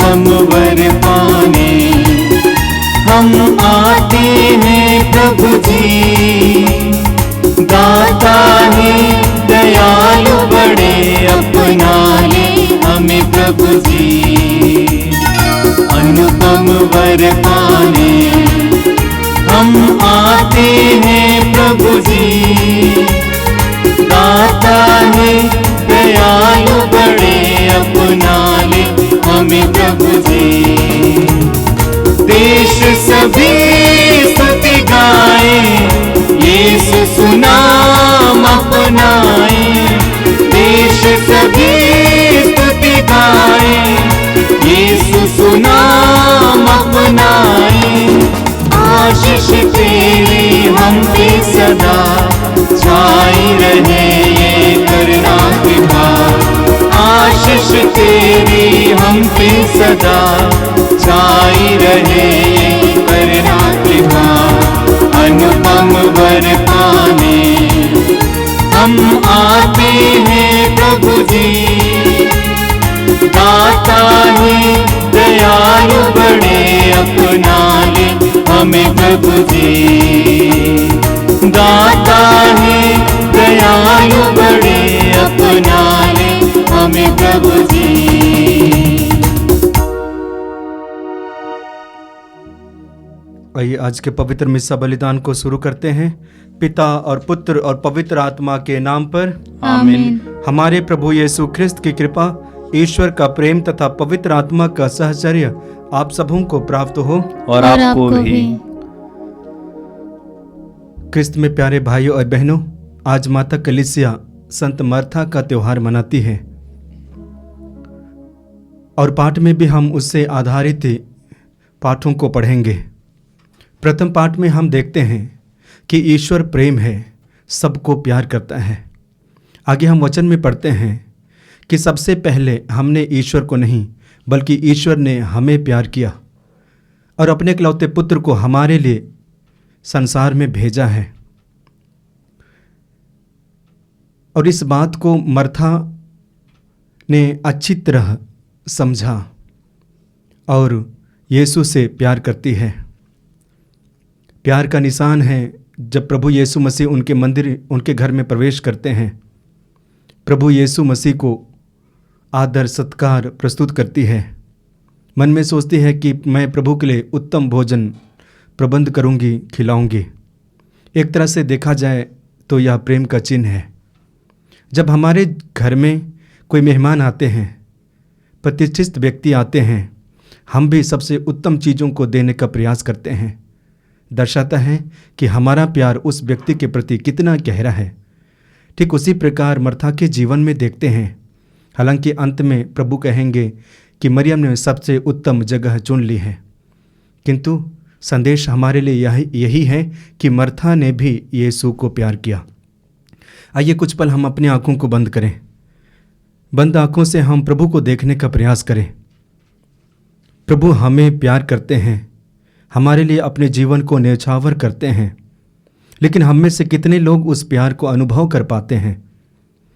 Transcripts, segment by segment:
अनुपम वर पाने हम आते हैं प्रभु जी। दाता है दयालु बड़े, अपना ले हमें प्रभु जी। अनुपम वर पाने हम आते हैं प्रभु जी। दाता है दयालु बड़े, अपना ले हमें प्रभु जी। देश सभी स्तुति गाए, यीशु सुनाम अपनाए। देश सभी स्तुति गाए, यीशु सुनाम अपनाए। आशीष तेरी हम पे सदा छाई रहे ये करुणा कृपा। आशीष तेरी हम पे सदा छाई रहे ये करुणा कृपा। अनुपम वर पाने हम आते हैं प्रभु जी। दाता है दयालु बड़े, अपना ले हमें प्रभु जी। दाता है दयालु बड़े, अपना ले हमें प्रभु जी। आइए आज के पवित्र मिस्सा बलिदान को शुरू करते हैं। पिता और पुत्र और पवित्र आत्मा के नाम पर आमीन। हमारे प्रभु यीशु ख्रिस्त की कृपा, ईश्वर का प्रेम तथा पवित्र आत्मा का सहचर्य आप सबों को प्राप्त हो और आपको भी। ख्रिस्त में प्यारे भाइयों और बहनों, आज माता कलीसिया संत मर्था का त्योहार मनाती है और पाठ में भी हम उससे आधारित पाठों को पढ़ेंगे। प्रथम पाठ में हम देखते हैं कि ईश्वर प्रेम है, सबको प्यार करता है। आगे हम वचन में पढ़ते हैं कि सबसे पहले हमने ईश्वर को नहीं बल्कि ईश्वर ने हमें प्यार किया और अपने इकलौते पुत्र को हमारे लिए संसार में भेजा है। और इस बात को मर्था ने अच्छी तरह समझा और यीशु से प्यार करती है। प्यार का निशान है जब प्रभु यीशु मसीह उनके मंदिर, उनके घर में प्रवेश करते हैं। प्रभु यीशु मसीह को आदर सत्कार प्रस्तुत करती है। मन में सोचती है कि मैं प्रभु के लिए उत्तम भोजन प्रबंध करूंगी, खिलाऊंगी। एक तरह से देखा जाए तो यह प्रेम का चिन्ह है। जब हमारे घर में कोई मेहमान आते हैं, प्रतिष्ठित व्यक्ति आते हैं, हम भी सबसे उत्तम चीज़ों को देने का प्रयास करते हैं। दर्शाता है कि हमारा प्यार उस व्यक्ति के प्रति कितना गहरा है। ठीक उसी प्रकार मर्था के जीवन में देखते हैं। हालांकि अंत में प्रभु कहेंगे कि मरियम ने सबसे उत्तम जगह चुन ली है, किंतु संदेश हमारे लिए यही है कि मर्था ने भी यीशु को प्यार किया। आइए कुछ पल हम अपनी आंखों को बंद करें। बंद आंखों से हम प्रभु को देखने का प्रयास करें। प्रभु हमें प्यार करते हैं, हमारे लिए अपने जीवन को न्यौछावर करते हैं, लेकिन हम में से कितने लोग उस प्यार को अनुभव कर पाते हैं,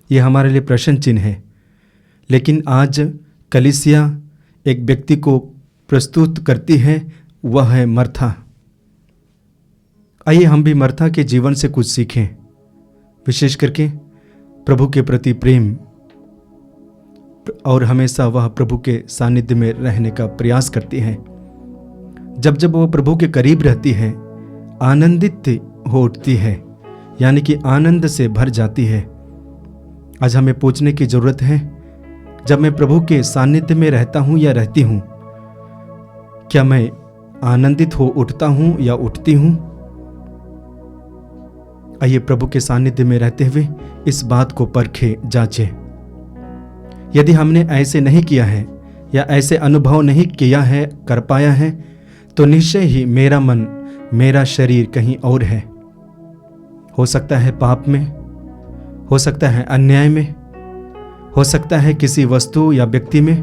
ये हमारे लिए प्रश्न चिन्ह है। लेकिन आज कलीसिया एक व्यक्ति को प्रस्तुत करती है, वह है मर्था। आइए हम भी मर्था के जीवन से कुछ सीखें, विशेष करके प्रभु के प्रति प्रेम, और हमेशा वह प्रभु के सानिध्य में रहने का प्रयास करती है। जब जब वह प्रभु के करीब रहती है, आनंदित हो उठती है, यानी कि आनंद से भर जाती है। आज हमें पूछने की जरूरत है, जब मैं प्रभु के सानिध्य में रहता हूं या रहती हूं, क्या मैं आनंदित हो उठता हूं या उठती हूं? आइए प्रभु के सानिध्य में रहते हुए इस बात को परखे, जांचे। यदि हमने ऐसे नहीं किया है या ऐसे अनुभव नहीं किया है, कर पाया है, तो निश्चय ही मेरा मन, मेरा शरीर कहीं और है। हो सकता है पाप में, हो सकता है अन्याय में, हो सकता है किसी वस्तु या व्यक्ति में।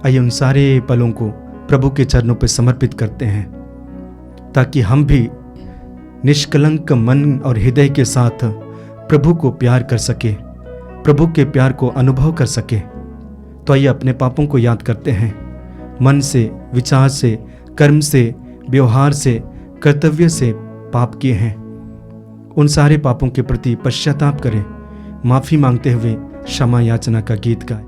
आइए उन सारे पलों को प्रभु के चरणों पर समर्पित करते हैं, ताकि हम भी निष्कलंक मन और हृदय के साथ प्रभु को प्यार कर सके, प्रभु के प्यार को अनुभव कर सके, तो आइए अपने पापों को याद करते हैं। मन से, विचार से, कर्म से, व्यवहार से, कर्तव्य से पाप किए हैं, उन सारे पापों के प्रति पश्चाताप करें, माफी मांगते हुए क्षमा याचना का गीत गाएं।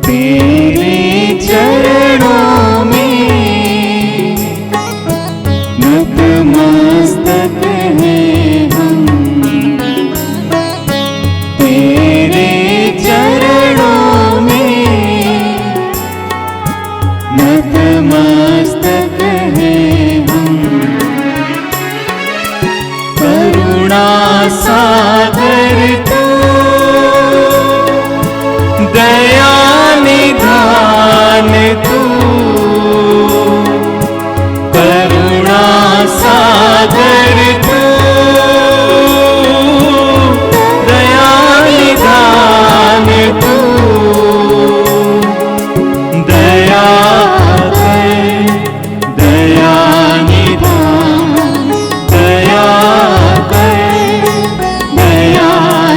तेरे चरणों में नतमस्तक हैं हम, तेरे चरणों में नतमस्तक हैं हम। करुणा सागर तू, दया निधान तू, करुणा सागर तू, दया निधान तू, दया कर, दया निधान, दया कर, दया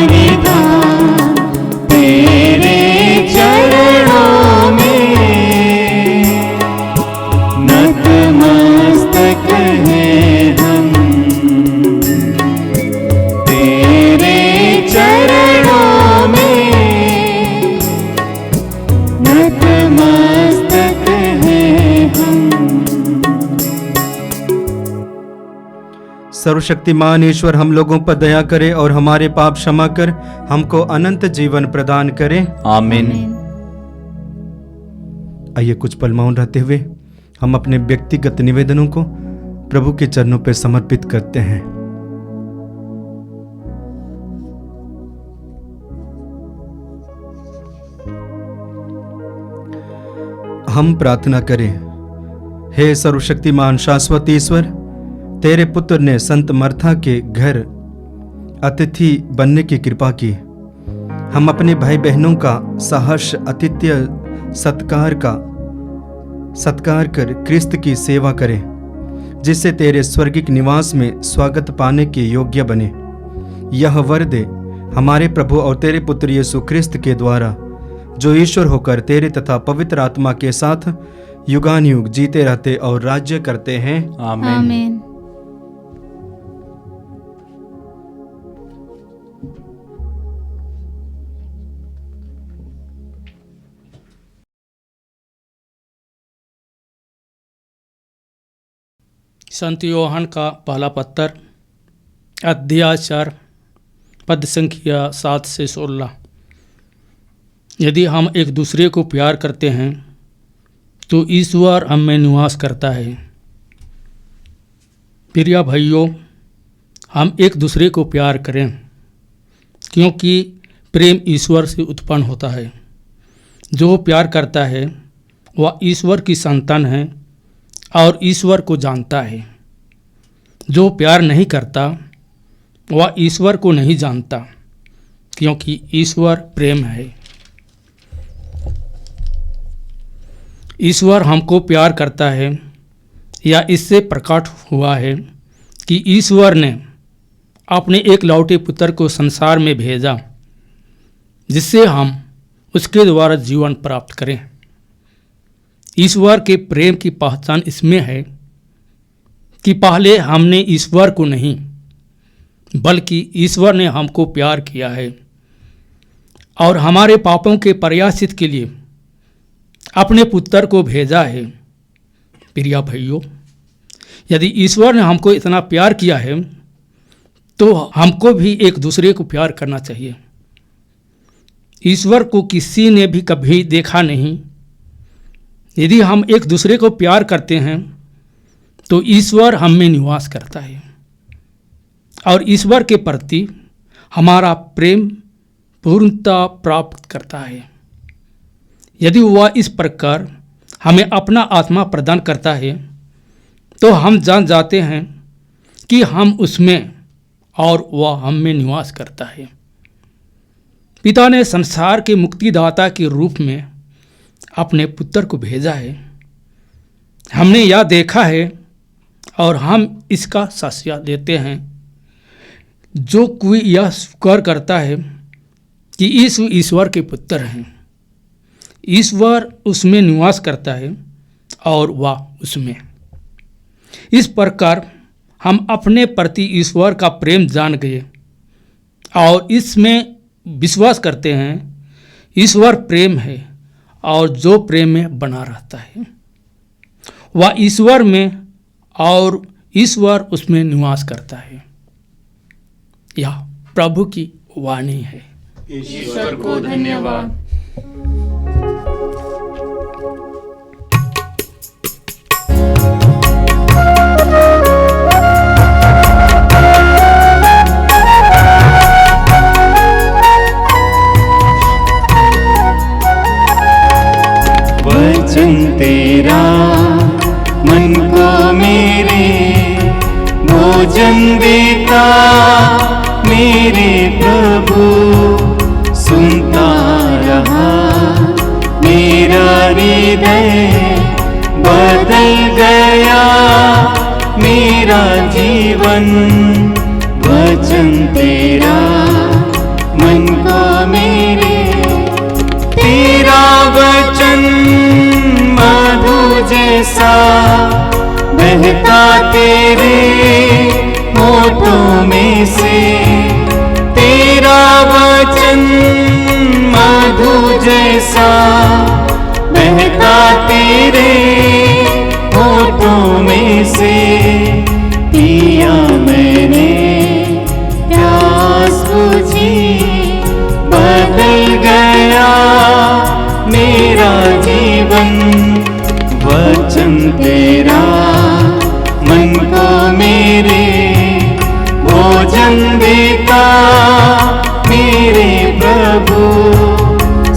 निधान। तेरे चरणों में नतमस्तक हैं हम, तेरे चरणों में नतमस्तक हैं हम। सर्वशक्तिमान ईश्वर हम लोगों पर दया करे और हमारे पाप क्षमा कर हमको अनंत जीवन प्रदान करे। आमीन। आइए कुछ पल मौन रहते हुए हम अपने व्यक्तिगत निवेदनों को प्रभु के चरणों पर समर्पित करते हैं। हम प्रार्थना करें। हे सर्वशक्तिमान शाश्वत ईश्वर, तेरे पुत्र ने संत मर्था के घर अतिथि बनने की कृपा की। हम अपने भाई बहनों का सहर्ष आतिथ्य सत्कार कर क्रिस्त की सेवा करें, जिससे तेरे स्वर्गिक निवास में स्वागत पाने के योग्य बने। यह वर दे हमारे प्रभु और तेरे पुत्र यीशु क्रिस्त के द्वारा, जो ईश्वर होकर तेरे तथा पवित्र आत्मा के साथ युगानुयुग जीते रहते और राज्य करते हैं। आमीन। आमीन। संत योहान का पहला पत्र, अध्याय 4, पद संख्या 7 से 16। यदि हम एक दूसरे को प्यार करते हैं तो ईश्वर हम में निवास करता है। प्रिय भाइयों, हम एक दूसरे को प्यार करें, क्योंकि प्रेम ईश्वर से उत्पन्न होता है। जो प्यार करता है वह ईश्वर की संतान है और ईश्वर को जानता है। जो प्यार नहीं करता वह ईश्वर को नहीं जानता, क्योंकि ईश्वर प्रेम है। ईश्वर हमको प्यार करता है या इससे प्रकट हुआ है कि ईश्वर ने अपने एक लौटे पुत्र को संसार में भेजा, जिससे हम उसके द्वारा जीवन प्राप्त करें। ईश्वर के प्रेम की पहचान इसमें है कि पहले हमने ईश्वर को नहीं, बल्कि ईश्वर ने हमको प्यार किया है और हमारे पापों के प्रायश्चित के लिए अपने पुत्र को भेजा है। प्रिय भाइयों, यदि ईश्वर ने हमको इतना प्यार किया है तो हमको भी एक दूसरे को प्यार करना चाहिए। ईश्वर को किसी ने भी कभी देखा नहीं। यदि हम एक दूसरे को प्यार करते हैं तो ईश्वर हम में निवास करता है और ईश्वर के प्रति हमारा प्रेम पूर्णता प्राप्त करता है। यदि वह इस प्रकार हमें अपना आत्मा प्रदान करता है तो हम जान जाते हैं कि हम उसमें और वह हम में निवास करता है। पिता ने संसार के मुक्तिदाता के रूप में अपने पुत्र को भेजा है। हमने यह देखा है और हम इसका साक्ष्य देते हैं। जो कोई यह स्वीकार करता है कि यीशु ईश्वर के पुत्र हैं, ईश्वर उसमें निवास करता है और वह उसमें। इस प्रकार हम अपने प्रति ईश्वर का प्रेम जान गए और इसमें विश्वास करते हैं। ईश्वर प्रेम है और जो प्रेम में बना रहता है वह ईश्वर में और ईश्वर उसमें निवास करता है। यह प्रभु की वाणी है। ईश्वर को धन्यवाद। वचन तेरा मन को मेरे भोजन देता, मेरे प्रभु सुनता रहा। मेरा हृदय बदल गया, मेरा जीवन। वचन तेरा मन को मेरे, तेरा वचन मधु जैसा बहता तेरे होठों में से। तेरा वचन मधु जैसा बहता तेरे होठों में से। पिया मैंने प्यास बुझी, बदल गया मेरा जीवन। वचन तेरा मन को मेरे भोजन देता, मेरे प्रभु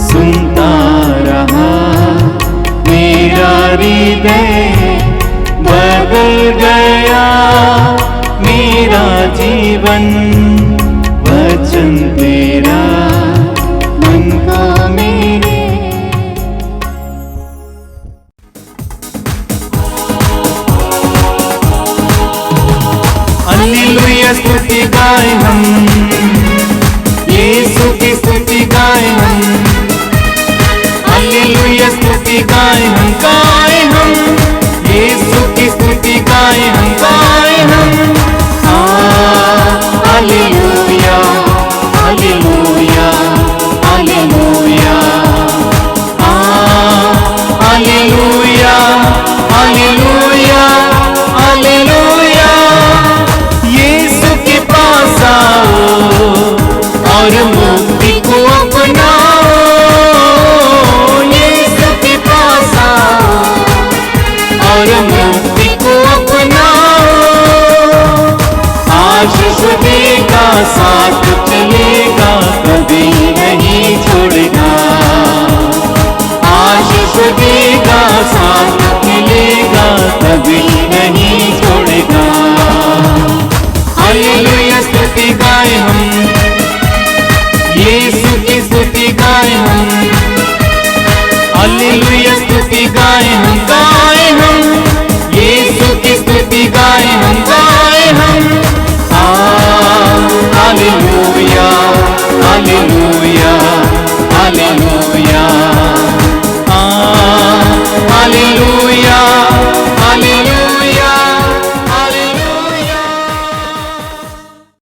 सुनता रहा। मेरा हृदय बदल गया, मेरा जीवन। वचन तेरा मन को मेरे। हालेलुया स्तुति गाए हम, यीशु की स्तुति गाए हम। हालेलुया स्तुति गाए हम, यीशु की स्तुति गाए हम। हालेलुया हालेलुया हालेलुया हालेलुया हालेलुया हालेलुया। यीशु के पास आओ और मुक्ति को अपनाओ। यीशु के पास आओ और मुक्ति को अपनाओ। आशीष देगा, साथ चलेगा, कभी नहीं छोड़ेगा। आशीष देगा, साथ मिलेगा, कभी नहीं छोड़ेगा। हालेलुया स्तुति गाए हम, यीशु की स्तुति गाए हम। हालेलुया स्तुति गाए हम, यीशु की स्तुति गाए हम। हालेलुया हालेलुया हालेलुया हालेलुया हालेलुया हालेलुया।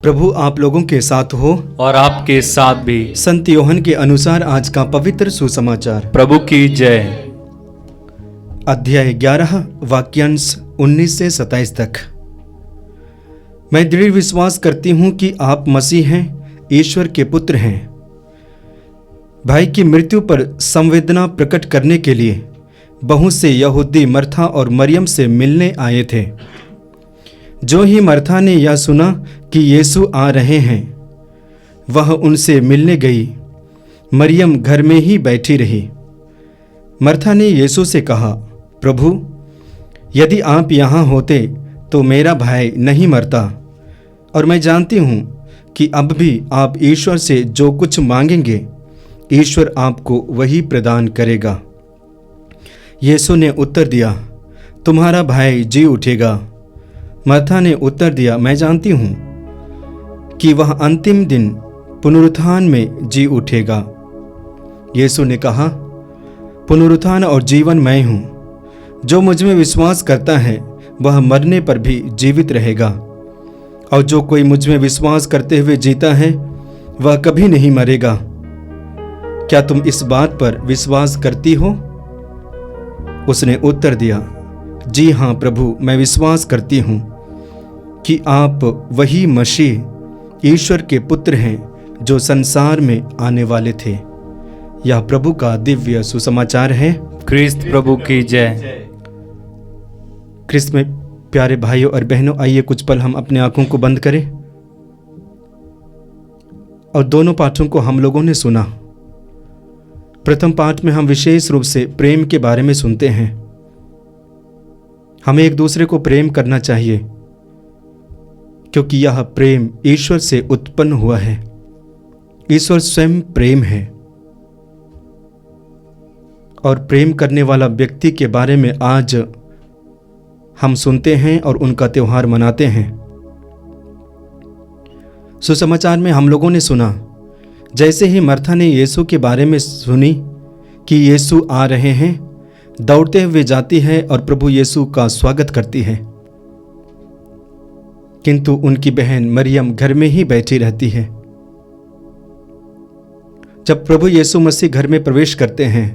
प्रभु आप लोगों के साथ हो और आपके साथ भी। संत योहन के अनुसार आज का पवित्र सुसमाचार। प्रभु की जय। अध्याय 11 वाक्यांश 19 से 27 तक। मैं दृढ़ विश्वास करती हूँ कि आप मसीह हैं, ईश्वर के पुत्र हैं। भाई की मृत्यु पर संवेदना प्रकट करने के लिए बहुत से यहूदी मर्था और मरियम से मिलने आए थे। जो ही मर्था ने यह सुना कि यीशु आ रहे हैं, वह उनसे मिलने गई। मरियम घर में ही बैठी रही। मर्था ने यीशु से कहा, प्रभु, यदि आप यहाँ होते तो मेरा भाई नहीं मरता। और मैं जानती हूँ कि अब भी आप ईश्वर से जो कुछ मांगेंगे ईश्वर आपको वही प्रदान करेगा। यीशु ने उत्तर दिया, तुम्हारा भाई जी उठेगा। मर्था ने उत्तर दिया, मैं जानती हूँ कि वह अंतिम दिन पुनरुत्थान में जी उठेगा। यीशु ने कहा, पुनरुत्थान और जीवन मैं हूँ। जो मुझ में विश्वास करता है वह मरने पर भी जीवित रहेगा, और जो कोई मुझ में विश्वास करते हुए जीता है वह कभी नहीं मरेगा। क्या तुम इस बात पर विश्वास करती हो? उसने उत्तर दिया, जी हाँ प्रभु, मैं विश्वास करती हूँ कि आप वही मसीह ईश्वर के पुत्र हैं जो संसार में आने वाले थे। यह प्रभु का दिव्य सुसमाचार है। क्रिस्त प्रभु की जय। क्रिस्त में प्यारे भाइयों और बहनों, आइए कुछ पल हम अपने आंखों को बंद करें और दोनों पाठों को हम लोगों ने सुना। प्रथम पाठ में हम विशेष रूप से प्रेम के बारे में सुनते हैं। हमें एक दूसरे को प्रेम करना चाहिए क्योंकि यह प्रेम ईश्वर से उत्पन्न हुआ है। ईश्वर स्वयं प्रेम है और प्रेम करने वाला व्यक्ति के बारे में आज हम सुनते हैं और उनका त्योहार मनाते हैं। सुसमाचार में हम लोगों ने सुना, जैसे ही मर्था ने यीशु के बारे में सुनी कि यीशु आ रहे हैं, दौड़ते हुए जाती है और प्रभु यीशु का स्वागत करती है। किंतु उनकी बहन मरियम घर में ही बैठी रहती है। जब प्रभु यीशु मसीह घर में प्रवेश करते हैं,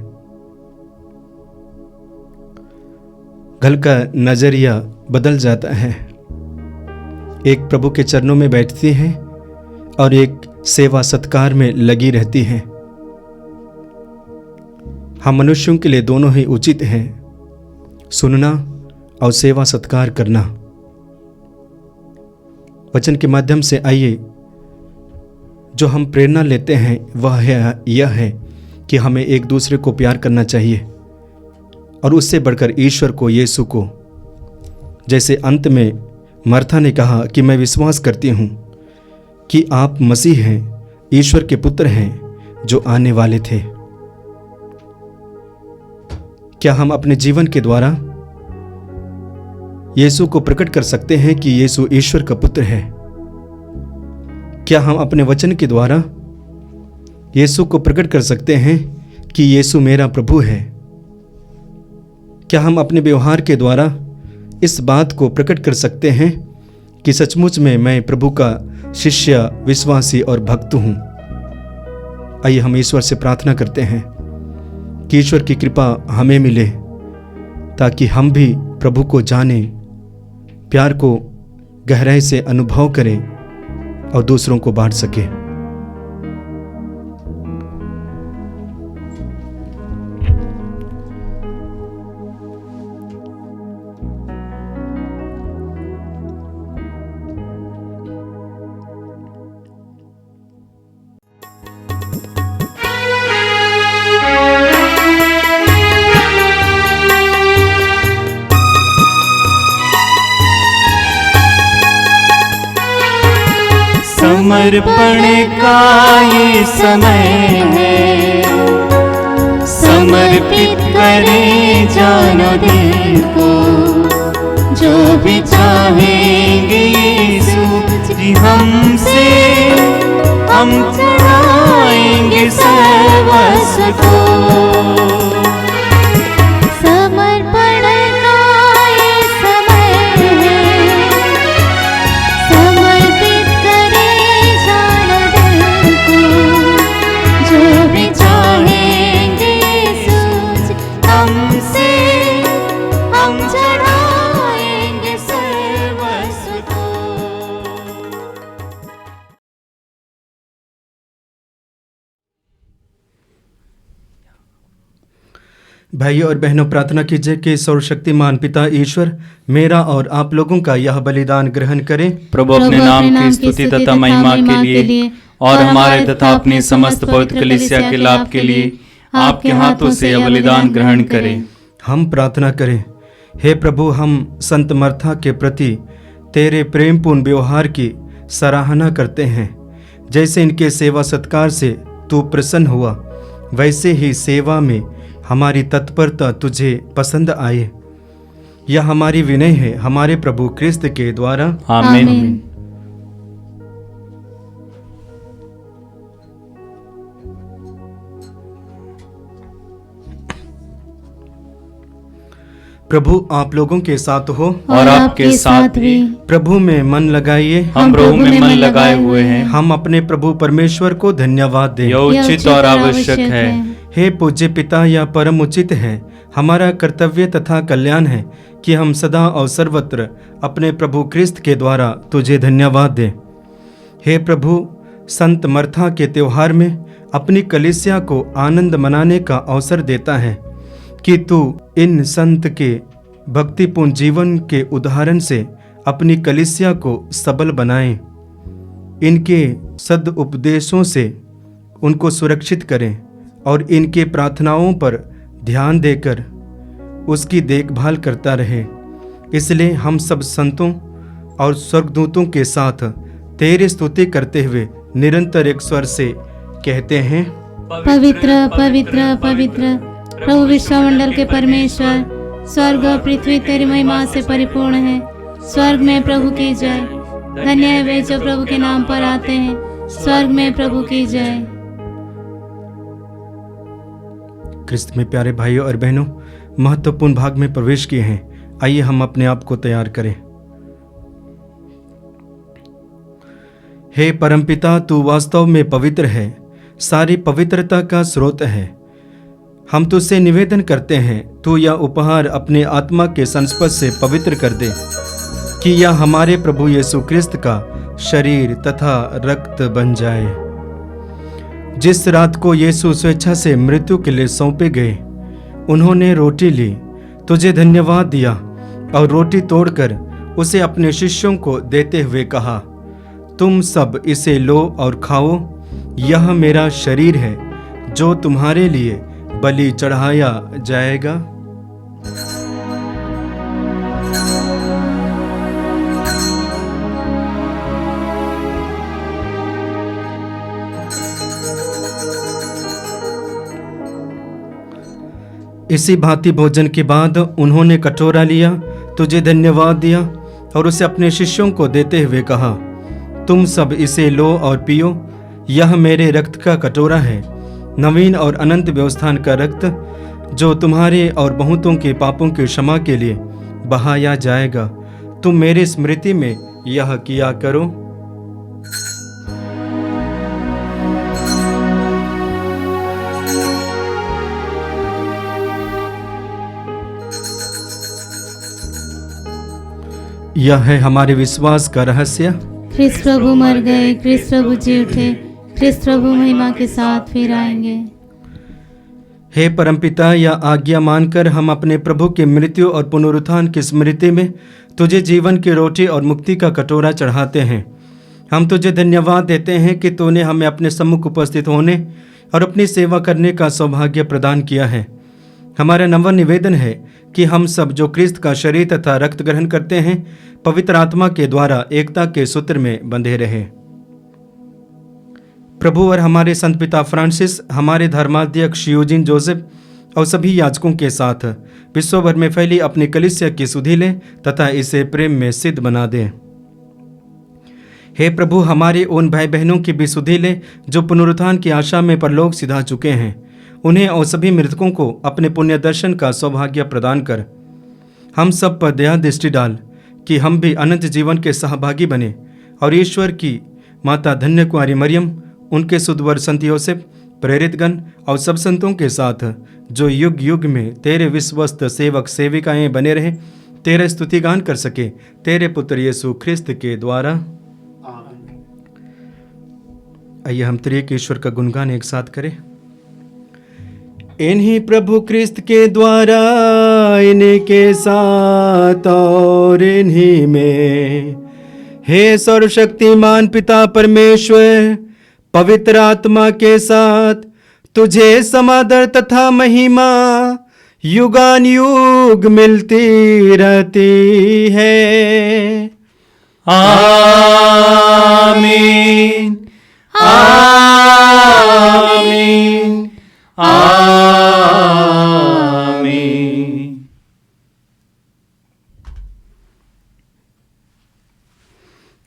घर का नजरिया बदल जाता है। एक प्रभु के चरणों में बैठती है और एक सेवा सत्कार में लगी रहती है। हम मनुष्यों के लिए दोनों ही उचित हैं, सुनना और सेवा सत्कार करना। वचन के माध्यम से आइए जो हम प्रेरणा लेते हैं वह यह है कि हमें एक दूसरे को प्यार करना चाहिए और उससे बढ़कर ईश्वर को, यीशु को। जैसे अंत में मर्था ने कहा कि मैं विश्वास करती हूँ कि आप मसीह हैं, ईश्वर के पुत्र हैं जो आने वाले थे। क्या हम अपने जीवन के द्वारा यीशु को प्रकट कर सकते हैं कि यीशु ईश्वर का पुत्र है? क्या हम अपने वचन के द्वारा यीशु को प्रकट कर सकते हैं कि यीशु मेरा प्रभु है? क्या हम अपने व्यवहार के द्वारा इस बात को प्रकट कर सकते हैं कि सचमुच में मैं प्रभु का शिष्य, विश्वासी और भक्त हूं? आइए हम ईश्वर से प्रार्थना करते हैं कि ईश्वर की कृपा हमें मिले ताकि हम भी प्रभु को जानें, प्यार को गहराई से अनुभव करें और दूसरों को बांट सकें। समर्पण का ये समय है, समर्पित करें जानो दिल को। जो भी चाहेंगे यीशु जी हमसे, हम चढ़ाएंगे सर्वस्व को। भाइयों और बहनों, प्रार्थना कीजिए कि सर्वशक्तिमान पिता ईश्वर मेरा और आप लोगों का यह बलिदान ग्रहण करें। प्रभु अपने नाम की स्तुति तथा महिमा के लिए और हमारे तथा अपनी समस्त पवित्र कलीसिया के लाभ के लिए आपके हाथों से यह बलिदान ग्रहण करें। हम प्रार्थना करें। हे प्रभु, हम संत मर्था के प्रति तेरे प्रेमपूर्ण व्यवहार की सराहना करते हैं जैसे इनके सेवा सत्कार से तू प्रसन्न हुआ, वैसे ही सेवा में हमारी तत्परता तुझे पसंद आए। यह हमारी विनय है हमारे प्रभु क्रिस्त के द्वारा। आमीन। आमीन। प्रभु आप लोगों के साथ हो और आपके साथ भी। प्रभु में मन लगाइए। हम प्रभु में मन लगाए हुए हैं। हम अपने प्रभु परमेश्वर को धन्यवाद दें। यह उचित और आवश्यक है। हे पूज्य पिता, यह परम उचित है, हमारा कर्तव्य तथा कल्याण है कि हम सदा और सर्वत्र अपने प्रभु क्रिस्त के द्वारा तुझे धन्यवाद दें। हे प्रभु, संत मर्था के त्योहार में अपनी कलीसिया को आनंद मनाने का अवसर देता है कि तू इन संत के भक्तिपूर्ण जीवन के उदाहरण से अपनी कलीसिया को सबल बनाए, इनके सदुपदेशों से उनको सुरक्षित करें और इनके प्रार्थनाओं पर ध्यान देकर उसकी देखभाल करता रहे। इसलिए हम सब संतों और स्वर्गदूतों के साथ तेरी स्तुति करते हुए निरंतर एक स्वर से कहते हैं, पवित्र पवित्र पवित्र प्रभु विश्वमंडल के परमेश्वर, स्वर्ग और पृथ्वी तेरी महिमा से परिपूर्ण है। स्वर्ग में प्रभु की जय। धन्य है वे जो प्रभु के नाम पर आते हैं। स्वर्ग में प्रभु की जय। क्रिस्त में प्यारे भाइयों और बहनों, महत्वपूर्ण भाग में प्रवेश किए हैं। आइए हम अपने आप को तैयार करें। हे परमपिता, तू वास्तव में पवित्र है, सारी पवित्रता का स्रोत है। हम तुझसे निवेदन करते हैं, तू यह उपहार अपने आत्मा के संस्पर्श से पवित्र कर दे कि यह हमारे प्रभु यीशु क्रिस्त का शरीर तथा रक्त बन जाए। जिस रात को यीशु स्वेच्छा से मृत्यु के लिए सौंपे गए, उन्होंने रोटी ली, तुझे धन्यवाद दिया और रोटी तोड़कर उसे अपने शिष्यों को देते हुए कहा, तुम सब इसे लो और खाओ, यह मेरा शरीर है जो तुम्हारे लिए बलि चढ़ाया जाएगा। इसी भांति भोजन के बाद उन्होंने कटोरा लिया, तुझे धन्यवाद दिया और उसे अपने शिष्यों को देते हुए कहा, तुम सब इसे लो और पियो, यह मेरे रक्त का कटोरा है, नवीन और अनंत व्यवस्थान का रक्त, जो तुम्हारे और बहुतों के पापों की क्षमा के लिए बहाया जाएगा। तुम मेरी स्मृति में यह किया करो। यह है हमारे विश्वास का रहस्य। ख्रिस्त प्रभु मर गए, ख्रिस्त प्रभु जी उठे, ख्रिस्त प्रभु महिमा के साथ फिर आएंगे। हे परमपिता, यह आज्ञा मानकर हम अपने प्रभु के मृत्यु और पुनरुत्थान की स्मृति में तुझे जीवन की रोटी और मुक्ति का कटोरा चढ़ाते हैं। हम तुझे धन्यवाद देते हैं कि तूने हमें अपने सम्मुख उपस्थित होने और अपनी सेवा करने का सौभाग्य प्रदान किया है। हमारा नम्र निवेदन है कि हम सब जो क्रिस्त का शरीर तथा रक्त ग्रहण करते हैं, पवित्र आत्मा के द्वारा एकता के सूत्र में बंधे रहे। प्रभु और हमारे संत पिता फ्रांसिस, हमारे धर्माध्यक्ष यूजिन जोसेफ और सभी याजकों के साथ विश्व भर में फैली अपनी कलीसिया की सुधि लें तथा इसे प्रेम में सिद्ध बना दें। हे प्रभु, हमारे उन भाई बहनों की भी सुधि लें जो पुनरुत्थान की आशा में परलोक सिधा चुके हैं। उन्हें और सभी मृतकों को अपने पुण्य दर्शन का सौभाग्य प्रदान कर हम सब पर दया दृष्टि डाल कि हम भी अनंत जीवन के सहभागी बने और ईश्वर की माता धन्य कुमारी मरियम, उनके सुधवर संत योसेफ, प्रेरितगण और सब संतों के साथ जो युग युग में तेरे विश्वस्त सेवक सेविकाएं बने रहे, तेरा स्तुति गान कर सके, तेरे पुत्र यीशु ख्रिस्त के द्वारा। आइए हम त्रिएक ईश्वर का गुणगान एक साथ करें। इन्हीं प्रभु क्रिस्त के द्वारा, इनके साथ और इन्हीं में, हे सर्वशक्तिमान पिता परमेश्वर, पवित्र आत्मा के साथ तुझे समादर तथा महिमा युगान युग मिलती रहती है। आमीन आमीन आमीन।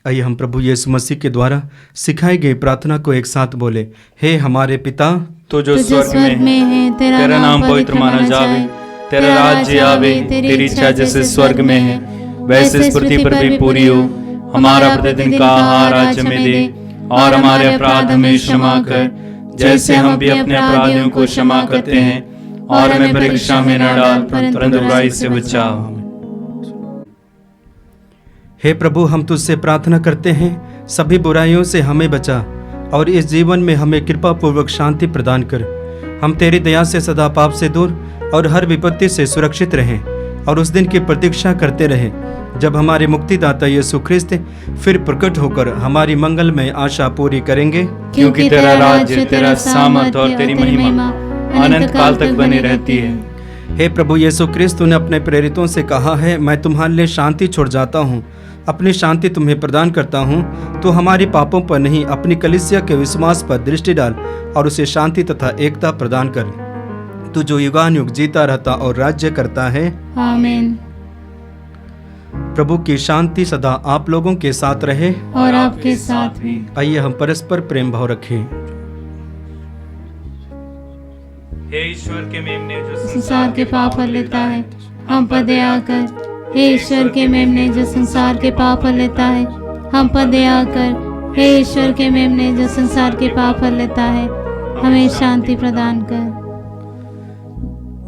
आइए हम प्रभु यीशु मसीह के द्वारा सिखाई गई प्रार्थना को एक साथ बोले। हे हमारे पिता, तो जो जो स्वर्ग में है, तेरा नाम पवित्र माना जावे, तेरा राज्य आवे, तेरी इच्छा जैसे स्वर्ग में है वैसे इस पृथ्वी पर भी पूरी हो। हमारा प्रतिदिन का आहार आज हमें दे, और हमारे अपराध हमें क्षमा कर जैसे हम भी अपने अपराधियों को क्षमा करते हैं, और हमें परीक्षा में न डाल परंतु बुराई से बचाओ। हे प्रभु, हम तुझसे प्रार्थना करते हैं सभी बुराइयों से हमें बचा और इस जीवन में हमें कृपा पूर्वक शांति प्रदान कर। हम तेरी दया से सदा पाप से दूर और हर विपत्ति से सुरक्षित रहें और उस दिन की प्रतीक्षा करते रहें जब हमारे मुक्तिदाता यीशु ख्रिस्त फिर प्रकट होकर हमारी मंगलमय आशा पूरी करेंगे। क्योंकि तेरा राज्य, तेरा सामर्थ और तेरी महिमा अनंत काल तक बनी रहती है। हे प्रभु यीशु ख्रिस्त, तूने अपने प्रेरितों से कहा है, मैं तुम्हारे लिए शांति छोड़ जाता हूँ, अपनी शांति तुम्हें प्रदान करता हूँ। तो हमारे पापों पर नहीं, अपनी कलीसिया के विश्वास पर दृष्टि डाल और उसे शांति तथा एकता प्रदान कर। तू जो युगानुयुग जीता रहता और राज्य करता है, आमीन। प्रभु की शांति सदा आप लोगों के साथ रहे और आपके साथ भी। आइए हम परस्पर प्रेम भाव रखें। हे ईश्वर के मेमने जो संसार के पाप हर लेता है, हम पर दया कर। हे ईश्वर के मेमने जो संसार के पाप हर लेता है, हम पर दया कर। हे ईश्वर के मेमने जो संसार के पाप हर लेता है, हमें शांति प्रदान कर।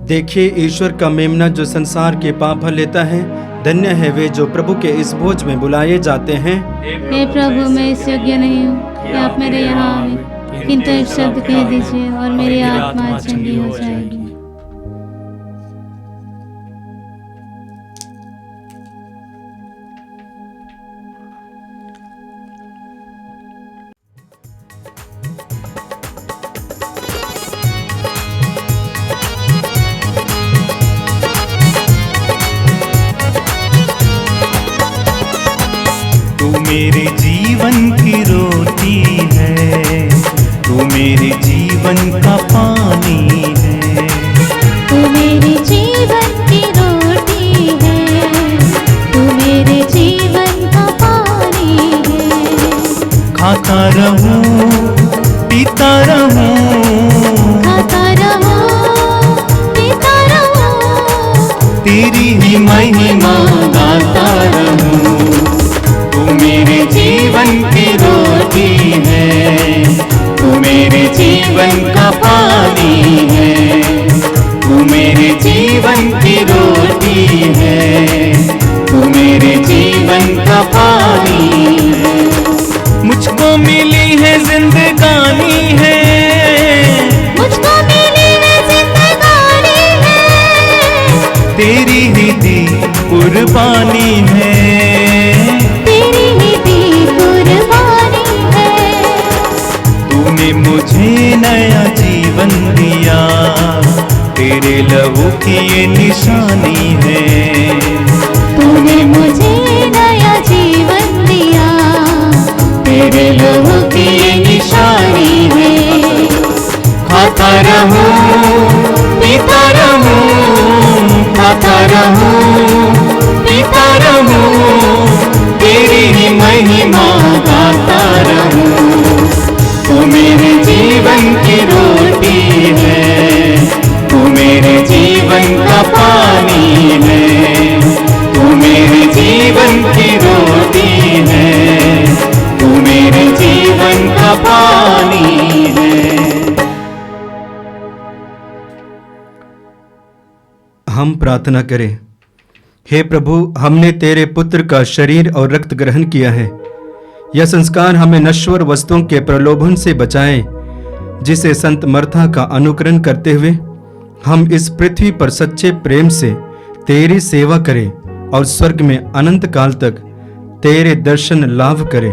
देखिए ईश्वर का मेमना जो संसार के पाप हर लेता है। धन्य है वे जो प्रभु के इस भोज में बुलाए जाते हैं। हे प्रभु, मैं इस योग्य नहीं हूँ कि आप मेरे यहाँ आवे, किंतु एक शब्द कह दीजिए और मेरी आत्मा चंगी हो जाएगी। मेरे जीवन की रोटी है, तू मेरे जीवन का पानी है। तू मेरे जीवन की रोटी है, तू मेरे जीवन का पानी है। खाता रहूं, पीता रहूं, खाता रहूं, पीता रहूं, तेरी ही महिमा गाता रहूं। मेरे जीवन की रोटी है, तू मेरे जीवन का पानी है। तू मेरे जीवन की रोटी है, तू मेरे जीवन का पानी है। मुझको मिली है जिंदगानी है, मुझको मिली है जिंदगानी है। तेरी ही दी कुर्बानी है, मुझे नया जीवन दिया, तेरे लहू की ये निशानी है। तूने मुझे नया जीवन दिया, तेरे लहू की ये निशानी है। खाता रहूं, पीता रहूं, खाता रहूं, पीता रहूं, तेरी ही महिमा गाता रहूं। तू मेरे जीवन की रोटी है, तू मेरे जीवन का पानी है। तू मेरे जीवन की रोटी है, तू मेरे जीवन का पानी है। हम प्रार्थना करें। हे प्रभु, हमने तेरे पुत्र का शरीर और रक्त ग्रहण किया है। यह संस्कार हमें नश्वर वस्तुओं के प्रलोभन से बचाए, जिसे संत मर्था का अनुकरण करते हुए हम इस पृथ्वी पर सच्चे प्रेम से तेरी सेवा करें और स्वर्ग में अनंत काल तक तेरे दर्शन लाभ करें।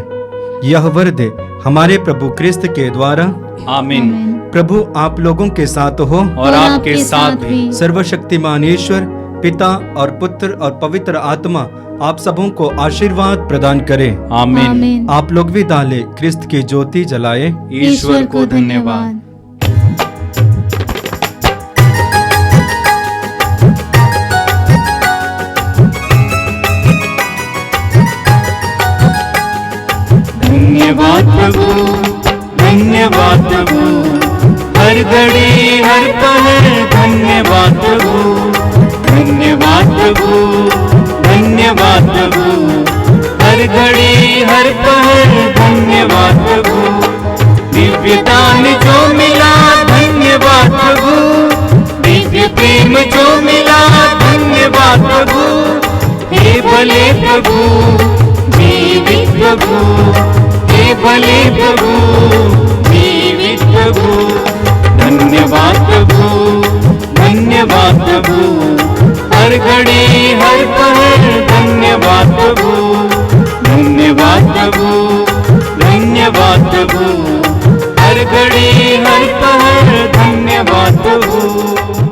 यह वर दे हमारे प्रभु क्रिस्त के द्वारा, आमीन। प्रभु आप लोगों के साथ हो और आपके साथ भी। सर्वशक्तिमान ईश्वर पिता और पुत्र और पवित्र आत्मा आप सबों को आशीर्वाद प्रदान करे। आमीन। आमीन। आप लोग भी डाले क्रिस्त की ज्योति जलाए। ईश्वर को धन्यवाद। धन्यवाद प्रभु, धन्यवाद प्रभु, हर घड़ी हर पल धन्यवाद प्रभु, धन्यवाद प्रभु, धन्यवाद प्रभु, हर घड़ी हर पल धन्यवाद प्रभु, दिव्य दान जो मिला धन्यवाद प्रभु, दिव्य प्रेम जो मिला धन्यवाद प्रभु, हे भले प्रभु, जीवित प्रभु, हे भले प्रभु, जीवित प्रभु, धन्यवाद प्रभु, धन्यवाद प्रभु, हर घड़ी हर पल धन्यवाद प्रभु, धन्यवाद प्रभु, धन्यवाद प्रभु, हर घड़ी हर पल धन्यवाद प्रभु।